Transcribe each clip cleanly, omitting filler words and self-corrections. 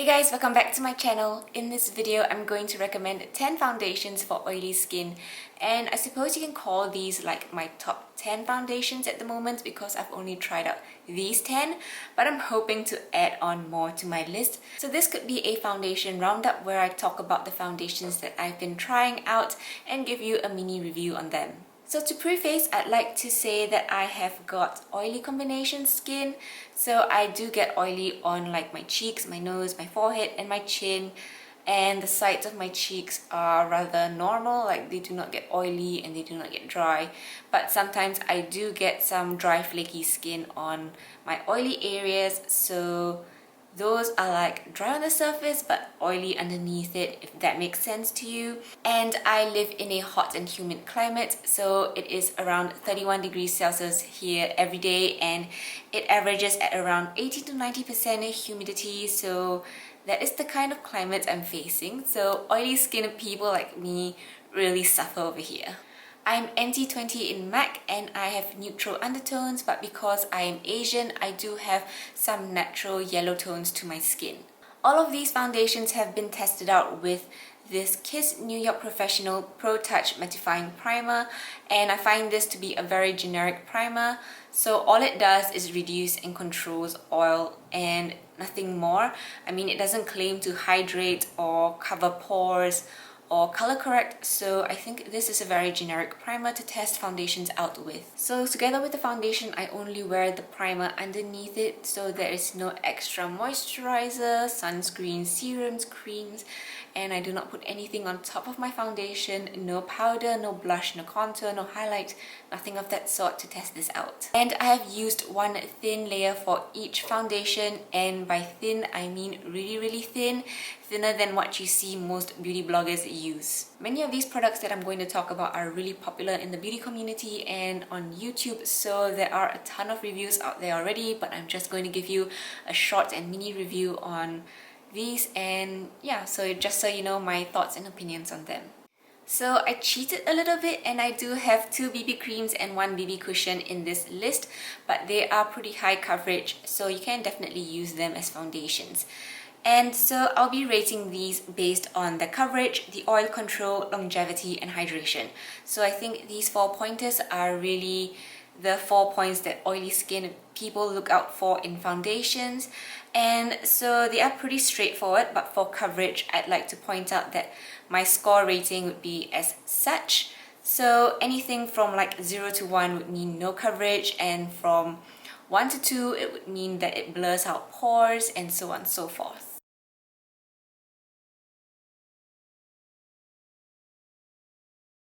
guys, welcome back to my channel. In this video, I'm going to recommend 10 foundations for oily skin, and I suppose you can call these like my top 10 foundations at the moment because I've only tried out these 10, but I'm hoping to add on more to my list. So this could be a foundation roundup where I talk about the foundations that I've been trying out and give you a mini review on them. So to preface, I'd like to say that I have got oily combination skin. So I do get oily on like my cheeks, my nose, my forehead and my chin. And the sides of my cheeks are rather normal, like they do not get oily and they do not get dry. But sometimes I do get some dry flaky skin on my oily areas. So those are like dry on the surface but oily underneath it, if that makes sense to you. And I live in a hot and humid climate, so it is around 31 degrees Celsius here every day, and it averages at around 80 to 90% humidity. So that is the kind of climate I'm facing. So oily skin people like me really suffer over here. I'm NT20 in MAC and I have neutral undertones, but because I am Asian, I do have some natural yellow tones to my skin. All of these foundations have been tested out with this Kiss New York Professional Pro Touch Mattifying Primer, and I find this to be a very generic primer. So all it does is reduce and controls oil and nothing more. I mean, it doesn't claim to hydrate or cover pores or color correct, so I think this is a very generic primer to test foundations out with. So together with the foundation, I only wear the primer underneath it, so there is no extra moisturizer, sunscreen, serums, creams, and I do not put anything on top of my foundation. No powder, no blush, no contour, no highlight, nothing of that sort to test this out. And I have used one thin layer for each foundation, and by thin I mean really thin, thinner than what you see most beauty bloggers use. Many of these products that I'm going to talk about are really popular in the beauty community and on YouTube, so there are a ton of reviews out there already, but I'm just going to give you a short and mini review on these, and yeah, so just so you know my thoughts and opinions on them. So I cheated a little bit and I do have 2 BB creams and 1 BB cushion in this list, but they are pretty high coverage, so you can definitely use them as foundations. And so I'll be rating these based on the coverage, the oil control, longevity and hydration. So I think these 4 pointers are really the 4 points that oily skin people look out for in foundations. And so they are pretty straightforward, but for coverage I'd like to point out that my score rating would be as such. So anything from like 0 to 1 would mean no coverage, and from 1 to 2 it would mean that it blurs out pores, and so on and so forth.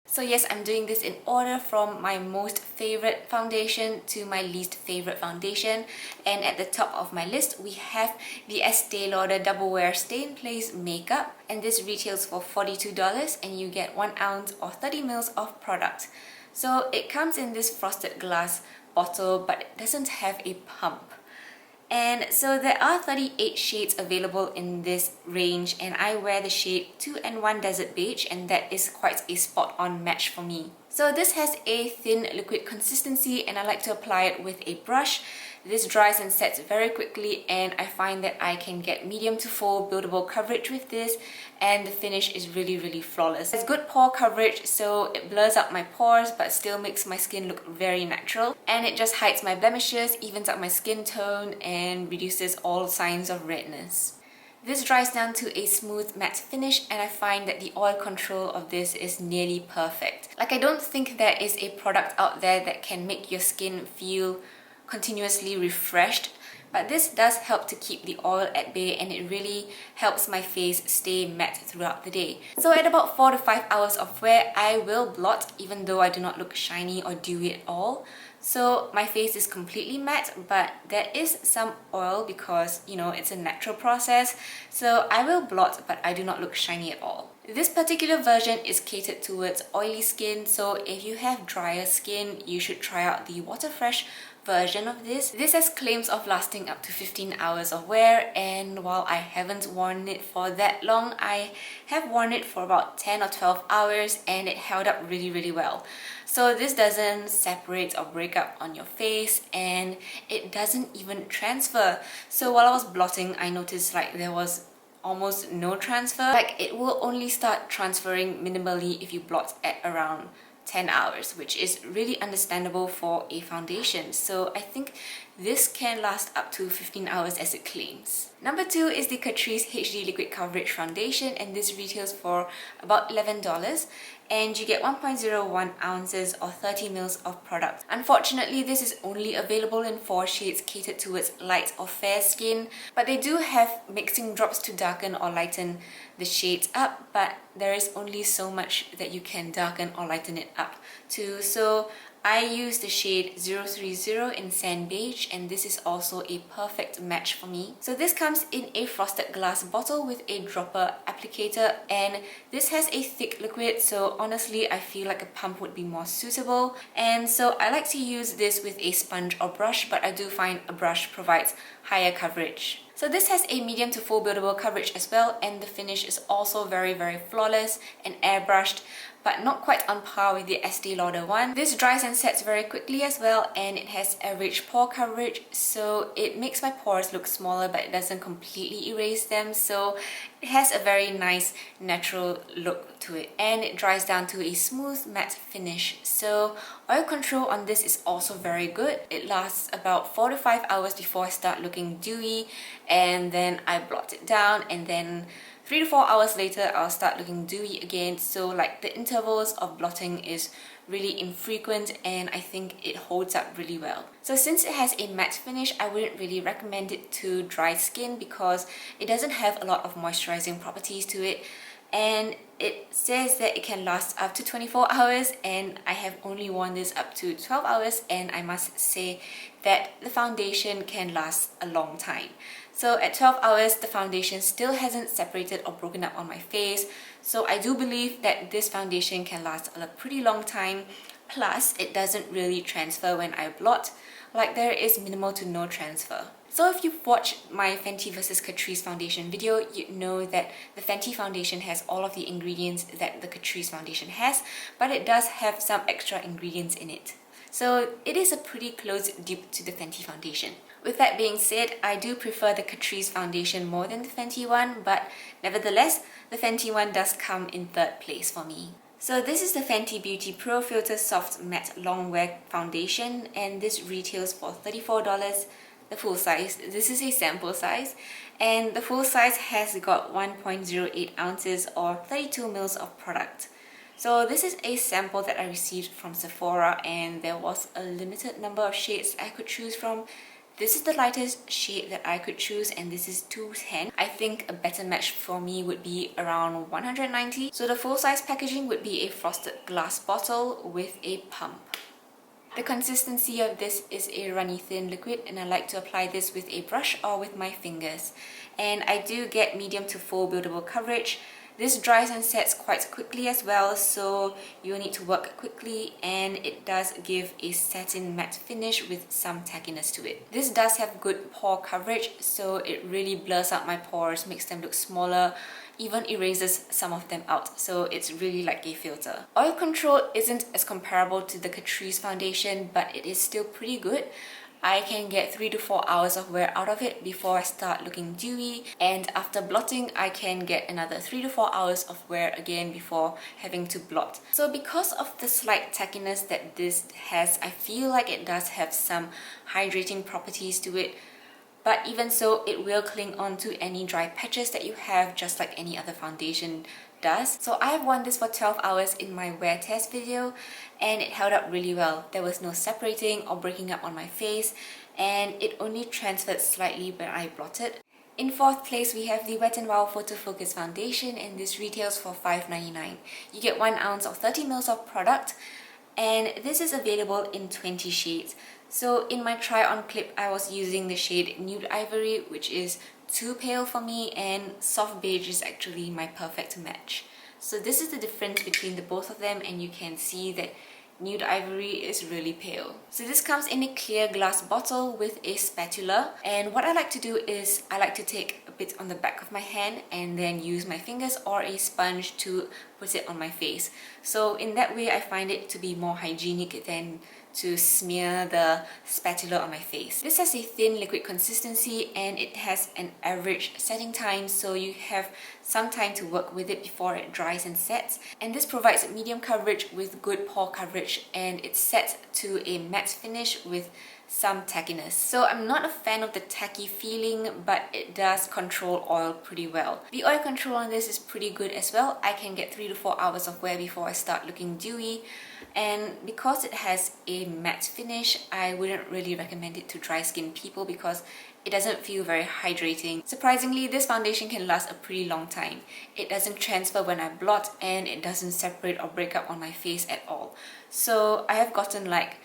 So yes, I'm doing this in order from my most favorite foundation to my least favorite foundation. And at the top of my list, we have the Estee Lauder Double Wear Stay in Place Makeup. And this retails for $42 and you get 1 ounce or 30 mils of product. So it comes in this frosted glass bottle, but it doesn't have a pump. And so there are 38 shades available in this range, and I wear the shade 2N1 Desert Beige, and that is quite a spot-on match for me. So this has a thin liquid consistency and I like to apply it with a brush. This dries and sets very quickly, and I find that I can get medium to full buildable coverage with this, and the finish is really flawless. It's good pore coverage, so it blurs out my pores but still makes my skin look very natural, and it just hides my blemishes, evens out my skin tone and reduces all signs of redness. This dries down to a smooth matte finish, and I find that the oil control of this is nearly perfect. Like, I don't think there is a product out there that can make your skin feel continuously refreshed, but this does help to keep the oil at bay, and it really helps my face stay matte throughout the day. So at about 4 to 5 hours of wear, I will blot, even though I do not look shiny or dewy at all. So my face is completely matte, but there is some oil because, you know, it's a natural process. So I will blot, but I do not look shiny at all. This particular version is catered towards oily skin, so if you have drier skin, you should try out the Water Fresh version of this. This has claims of lasting up to 15 hours of wear, and while I haven't worn it for that long, I have worn it for about 10 or 12 hours and it held up really well. So this doesn't separate or break up on your face, and it doesn't even transfer. So while I was blotting, I noticed like there was almost no transfer. Like, it will only start transferring minimally if you blot at around 10 hours, which is really understandable for a foundation. So I think this can last up to 15 hours as it claims. Number 2 is the Catrice HD Liquid Coverage Foundation, and this retails for about $11, and you get 1.01 ounces or 30 mils of product. Unfortunately, this is only available in 4 shades catered towards light or fair skin, but they do have mixing drops to darken or lighten the shades up, but there is only so much that you can darken or lighten it up to. So I use the shade 030 in Sand Beige, and this is also a perfect match for me. So this comes in a frosted glass bottle with a dropper applicator, and this has a thick liquid, so honestly I feel like a pump would be more suitable. And so I like to use this with a sponge or brush, but I do find a brush provides higher coverage. So this has a medium to full buildable coverage as well, and the finish is also very flawless and airbrushed, but not quite on par with the Estee Lauder one. This dries and sets very quickly as well, and it has average pore coverage, so it makes my pores look smaller but it doesn't completely erase them. So it has a very nice natural look to it, and it dries down to a smooth matte finish. So oil control on this is also very good. It lasts about 4 to 5 hours before I start looking dewy, and then I blot it down, and then 3 to 4 hours later I'll start looking dewy again. So like the intervals of blotting is really infrequent, and I think it holds up really well. So since it has a matte finish, I wouldn't really recommend it to dry skin because it doesn't have a lot of moisturizing properties to it, and it says that it can last up to 24 hours, and I have only worn this up to 12 hours, and I must say that the foundation can last a long time. So at 12 hours, the foundation still hasn't separated or broken up on my face. So I do believe that this foundation can last a pretty long time. Plus, it doesn't really transfer when I blot. Like, there is minimal to no transfer. So if you've watched my Fenty versus Catrice foundation video, you know that the Fenty foundation has all of the ingredients that the Catrice foundation has, but it does have some extra ingredients in it. So it is a pretty close dupe to the Fenty foundation. With that being said, I do prefer the Catrice foundation more than the Fenty one, but nevertheless, the Fenty one does come in third place for me. So this is the Fenty Beauty Pro Filt'r Soft Matte Longwear Foundation, and this retails for $34, the full size. This is a sample size, and the full size has got 1.08 ounces or 32 mils of product. So this is a sample that I received from Sephora, and there was a limited number of shades I could choose from. This is the lightest shade that I could choose, and this is 210. I think a better match for me would be around 190. So the full-size packaging would be a frosted glass bottle with a pump. The consistency of this is a runny thin liquid, and I like to apply this with a brush or with my fingers. And I do get medium to full buildable coverage. This dries and sets quite quickly as well, so you'll need to work quickly, and it does give a satin matte finish with some tackiness to it. This does have good pore coverage, so it really blurs out my pores, makes them look smaller, even erases some of them out, so it's really like a filter. Oil control isn't as comparable to the Catrice foundation, but it is still pretty good. I can get 3 to 4 hours of wear out of it before I start looking dewy, and after blotting I can get another 3 to 4 hours of wear again before having to blot. So because of the slight tackiness that this has, I feel like it does have some hydrating properties to it, but even so, it will cling on to any dry patches that you have, just like any other foundation does. So I have worn this for 12 hours in my wear test video, and it held up really well. There was no separating or breaking up on my face, and it only transferred slightly when I blotted. In fourth place, we have the Wet n Wild Photo Focus Foundation, and this retails for $5.99. You get 1 ounce of 30 mils of product, and this is available in 20 shades. So in my try on clip, I was using the shade Nude Ivory, which is too pale for me, and Soft Beige is actually my perfect match. So this is the difference between the both of them, and you can see that Nude Ivory is really pale. So this comes in a clear glass bottle with a spatula, and what I like to do is I like to take a bit on the back of my hand and then use my fingers or a sponge to put it on my face. So in that way I find it to be more hygienic than to smear the spatula on my face. This has a thin liquid consistency and it has an average setting time, so you have some time to work with it before it dries and sets. And this provides medium coverage with good pore coverage, and it's set to a matte finish with some tackiness. So I'm not a fan of the tacky feeling, but it does control oil pretty well. The oil control on this is pretty good as well. I can get 3 to 4 hours of wear before I start looking dewy, and because it has a matte finish, I wouldn't really recommend it to dry skin people because it doesn't feel very hydrating. Surprisingly, this foundation can last a pretty long time. It doesn't transfer when I blot, and it doesn't separate or break up on my face at all. So I have gotten like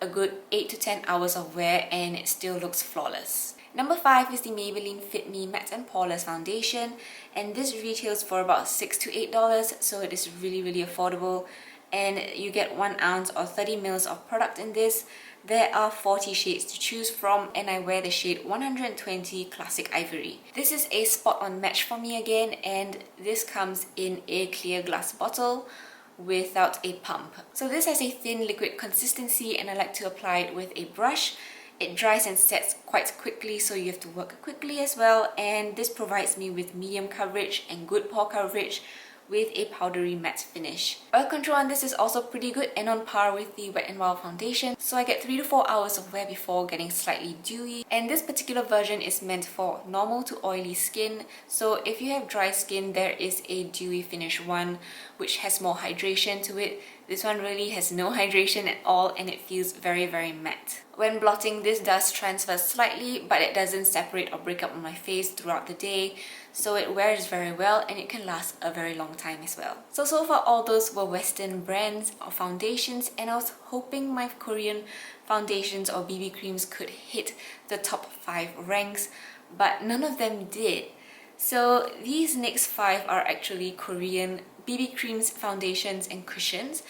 a good 8 to 10 hours of wear and it still looks flawless. Number 5 is the Maybelline Fit Me Matte and Poreless foundation, and this retails for about $6 to $8, so it is really affordable. And you get 1 ounce or 30 mils of product in this. There are 40 shades to choose from, and I wear the shade 120 Classic Ivory. This is a spot-on match for me again, and this comes in a clear glass bottle without a pump. So this has a thin liquid consistency, and I like to apply it with a brush. It dries and sets quite quickly, so you have to work quickly as well, and this provides me with medium coverage and good pore coverage with a powdery matte finish. Oil control on this is also pretty good and on par with the Wet n Wild foundation, so I get 3 to 4 hours of wear before getting slightly dewy. And this particular version is meant for normal to oily skin, so if you have dry skin, there is a dewy finish one which has more hydration to it. This one really has no hydration at all, and it feels very matte. When blotting, this does transfer slightly, but it doesn't separate or break up on my face throughout the day, so it wears very well and it can last a very long time as well. So far all those were Western brands or foundations, and I was hoping my Korean foundations or BB creams could hit the top 5 ranks, but none of them did. So these next 5 are actually Korean BB creams, foundations and cushions,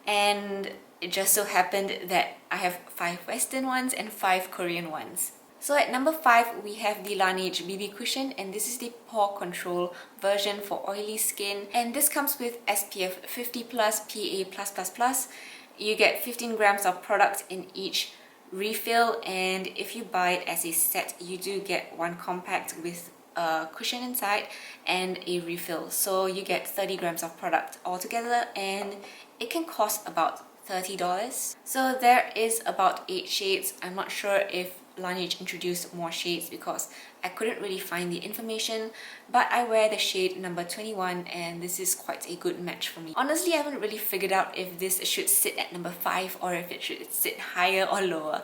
and it just so happened that I have 5 Western ones and 5 Korean ones. So at number 5 we have the Laneige BB cushion, and this is the pore control version for oily skin, and this comes with SPF 50+, PA+++. You get 15 grams of product in each refill, and if you buy it as a set, you do get 1 compact with a cushion inside and a refill, so you get 30 grams of product altogether, and it can cost about $30. So there is about 8 shades. I'm not sure if Laneige introduced more shades because I couldn't really find the information, but I wear the shade number 21, and this is quite a good match for me. Honestly, I haven't really figured out if this should sit at number 5 or if it should sit higher or lower.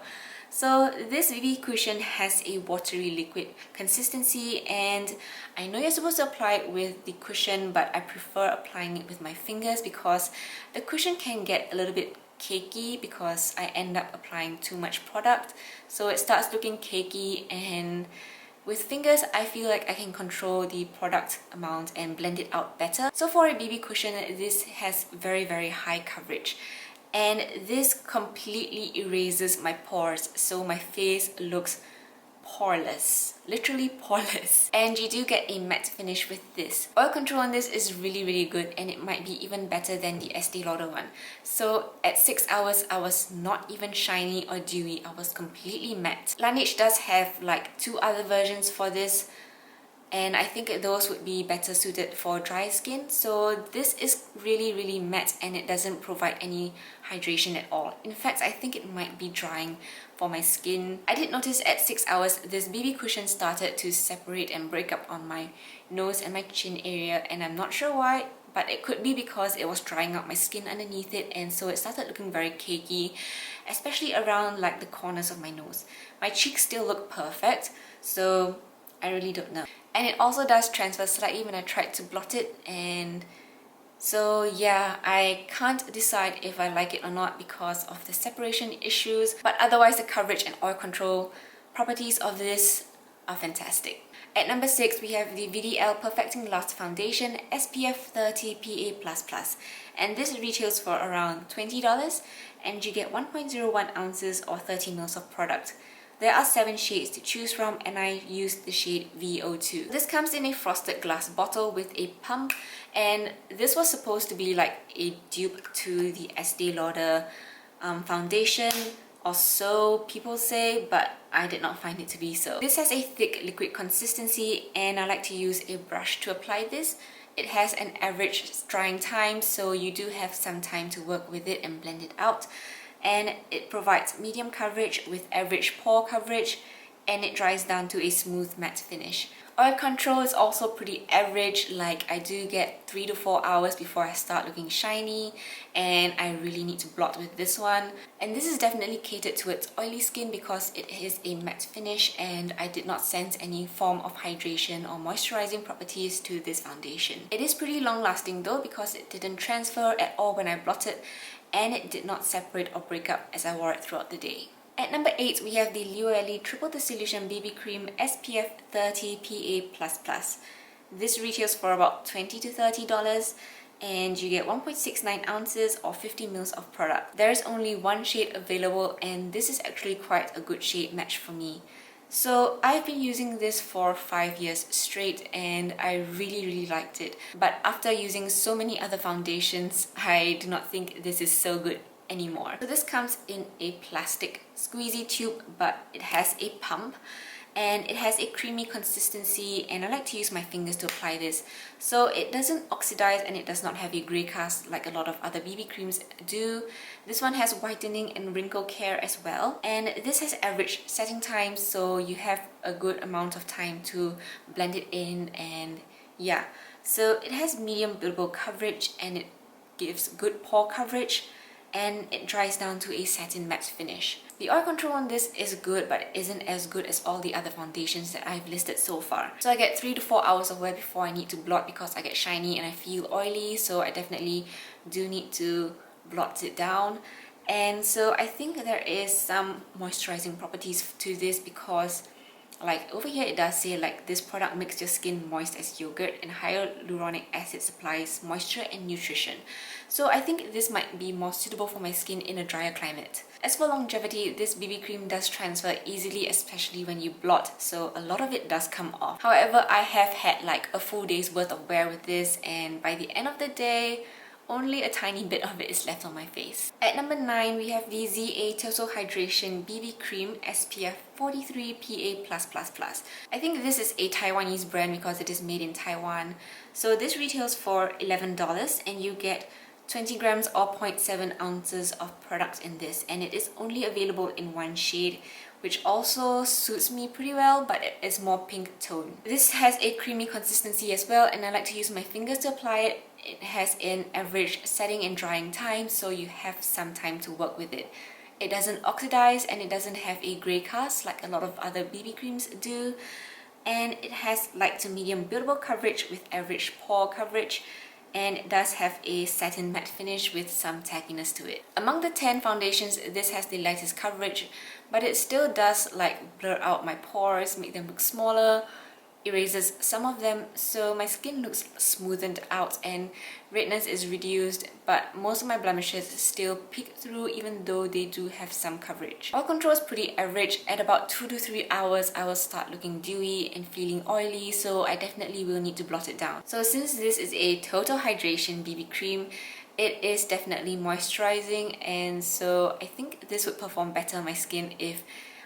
So this BB cushion has a watery liquid consistency, and I know you're supposed to apply it with the cushion, but I prefer applying it with my fingers because the cushion can get a little bit cakey because I end up applying too much product, so it starts looking cakey, and with fingers I feel like I can control the product amount and blend it out better. So for a BB cushion, this has very high coverage, and this completely erases my pores, so my face looks poreless, literally poreless. And you do get a matte finish with this. Oil control on this is really good, and it might be even better than the Estee Lauder one. So at 6 hours I was not even shiny or dewy, I was completely matte. Laneige does have like 2 other versions for this, and I think those would be better suited for dry skin. So this is really matte, and it doesn't provide any hydration at all. In fact, I think it might be drying for my skin. I did notice at 6 hours this BB cushion started to separate and break up on my nose and my chin area, and I'm not sure why, but it could be because it was drying out my skin underneath it, and so it started looking very cakey, especially around like the corners of my nose. My cheeks still look perfect, so I really don't know. And it also does transfer slightly when I tried to blot it, and so yeah, I can't decide if I like it or not because of the separation issues, but otherwise the coverage and oil control properties of this are fantastic. At number 6 we have the VDL Perfecting Last Foundation SPF 30 PA++, and this retails for around $20, and you get 1.01 ounces or 30 mils of product. There are 7 shades to choose from, and I used the shade VO2. This comes in a frosted glass bottle with a pump, and this was supposed to be like a dupe to the Estee Lauder foundation, or so people say, but I did not find it to be so. This has a thick liquid consistency and I like to use a brush to apply this. It has an average drying time, so you do have some time to work with it and blend it out. And it provides medium coverage with average pore coverage, and it dries down to a smooth matte finish. Oil control is also pretty average, like I do get 3 to 4 hours before I start looking shiny, and I really need to blot with this one. And this is definitely catered towards oily skin because it is a matte finish and I did not sense any form of hydration or moisturizing properties to this foundation. It is pretty long lasting though because it didn't transfer at all when I blotted, and it did not separate or break up as I wore it throughout the day. At number 8, we have the Lioele Triple Dissolution BB Cream SPF 30 PA++. This retails for about $20 to $30 and you get 1.69 ounces or 50 mils of product. There is only one shade available and this is actually quite a good shade match for me. So I've been using this for 5 years straight and I really liked it. But after using so many other foundations, I do not think this is so good anymore. So this comes in a plastic squeezy tube, but it has a pump and it has a creamy consistency, and I like to use my fingers to apply this. So it doesn't oxidize and it does not have a grey cast like a lot of other BB creams do. This one has whitening and wrinkle care as well, and this has average setting time, so you have a good amount of time to blend it in. And yeah, so it has medium buildable coverage and it gives good pore coverage, and it dries down to a satin matte finish. The oil control on this is good, but it isn't as good as all the other foundations that I've listed so far. So I get 3 to 4 hours of wear before I need to blot because I get shiny and I feel oily, so I definitely do need to blot it down. And so I think there is some moisturizing properties to this because like over here it does say like this product makes your skin moist as yogurt and hyaluronic acid supplies moisture and nutrition. So I think this might be more suitable for my skin in a drier climate. As for longevity, this BB cream does transfer easily, especially when you blot, so a lot of it does come off. However, I have had like a full day's worth of wear with this, and by the end of the day, only a tiny bit of it is left on my face. At number 9, we have the ZA Total Hydration BB Cream SPF 43 PA+++. I think this is a Taiwanese brand because it is made in Taiwan. So this retails for $11 and you get 20 grams or 0.7 ounces of product in this, and it is only available in one shade, which also suits me pretty well, but it is more pink tone. This has a creamy consistency as well, and I like to use my fingers to apply it. It has an average setting and drying time, so you have some time to work with it. It doesn't oxidize and it doesn't have a grey cast like a lot of other BB creams do, and it has light to medium buildable coverage with average pore coverage, and it does have a satin matte finish with some tackiness to it. Among the 10 foundations, this has the lightest coverage, but it still does like blur out my pores, make them look smaller, erases some of them, so my skin looks smoothened out and redness is reduced, but most of my blemishes still peek through even though they do have some coverage. Oil control is pretty average. At about 2 to 3 hours I will start looking dewy and feeling oily, so I definitely will need to blot it down. So since this is a total hydration BB cream, it is definitely moisturizing, and so I think this would perform better on my skin if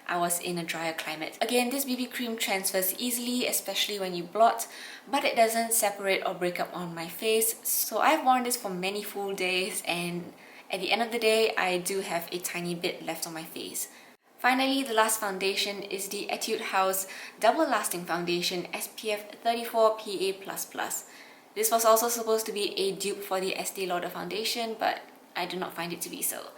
I was in a drier climate. Again, this BB cream transfers easily, especially when you blot, but it doesn't separate or break up on my face. So I've worn this for many full days, and at the end of the day, I do have a tiny bit left on my face. Finally, the last foundation is the Etude House Double Lasting Foundation SPF 34 PA++. This was also supposed to be a dupe for the Estee Lauder foundation, but I do not find it to be so.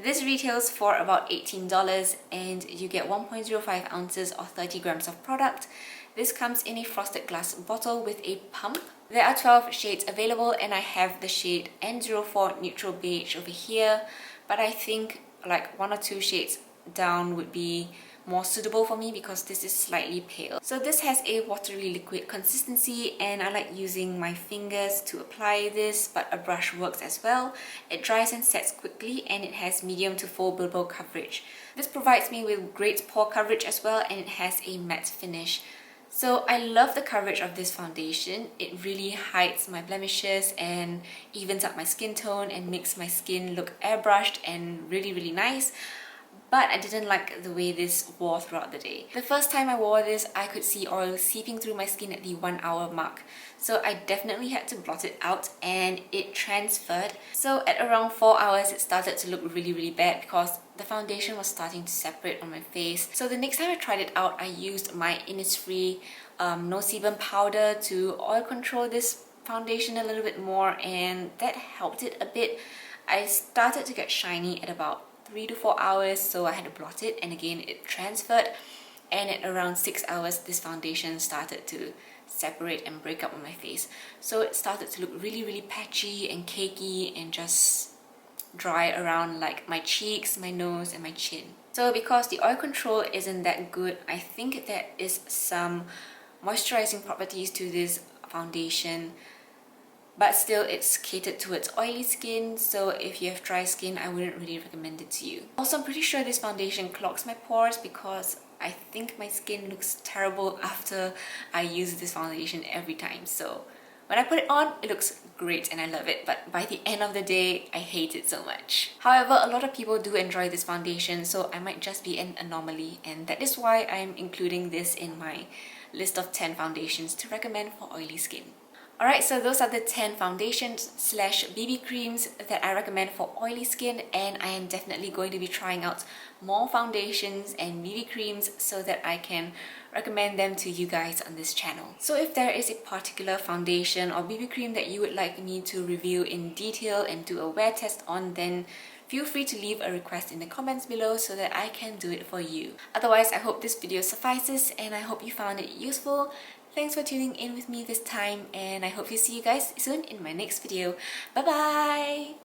This retails for about $18 and you get 1.05 ounces or 30 grams of product. This comes in a frosted glass bottle with a pump. There are 12 shades available and I have the shade N04 Neutral Beige over here, but I think like 1 or 2 shades down would be more suitable for me because this is slightly pale. So this has a watery liquid consistency and I like using my fingers to apply this, but a brush works as well. It dries and sets quickly and it has medium to full buildable coverage. This provides me with great pore coverage as well, and it has a matte finish. So I love the coverage of this foundation. It really hides my blemishes and evens up my skin tone and makes my skin look airbrushed and really nice. But I didn't like the way this wore throughout the day. The first time I wore this, I could see oil seeping through my skin at the 1 hour mark. So I definitely had to blot it out and it transferred. So at around 4 hours, it started to look really bad because the foundation was starting to separate on my face. So the next time I tried it out, I used my Innisfree no sebum powder to oil control this foundation a little bit more, and that helped it a bit. I started to get shiny at about 3 to 4 hours, so I had to blot it, and again it transferred, and at around 6 hours this foundation started to separate and break up on my face. So it started to look really patchy and cakey and just dry around like my cheeks, my nose and my chin. So because the oil control isn't that good, I think there is some moisturizing properties to this foundation, but still it's catered towards oily skin, so if you have dry skin, I wouldn't really recommend it to you. Also, I'm pretty sure this foundation clogs my pores because I think my skin looks terrible after I use this foundation every time. So when I put it on, it looks great and I love it, but by the end of the day, I hate it so much. However, a lot of people do enjoy this foundation, so I might just be an anomaly, and that is why I'm including this in my list of 10 foundations to recommend for oily skin. Alright, so those are the 10 foundations / BB creams that I recommend for oily skin, and I am definitely going to be trying out more foundations and BB creams so that I can recommend them to you guys on this channel. So if there is a particular foundation or BB cream that you would like me to review in detail and do a wear test on, then feel free to leave a request in the comments below so that I can do it for you. Otherwise, I hope this video suffices and I hope you found it useful. Thanks for tuning in with me this time, and I hope to see you guys soon in my next video. Bye bye!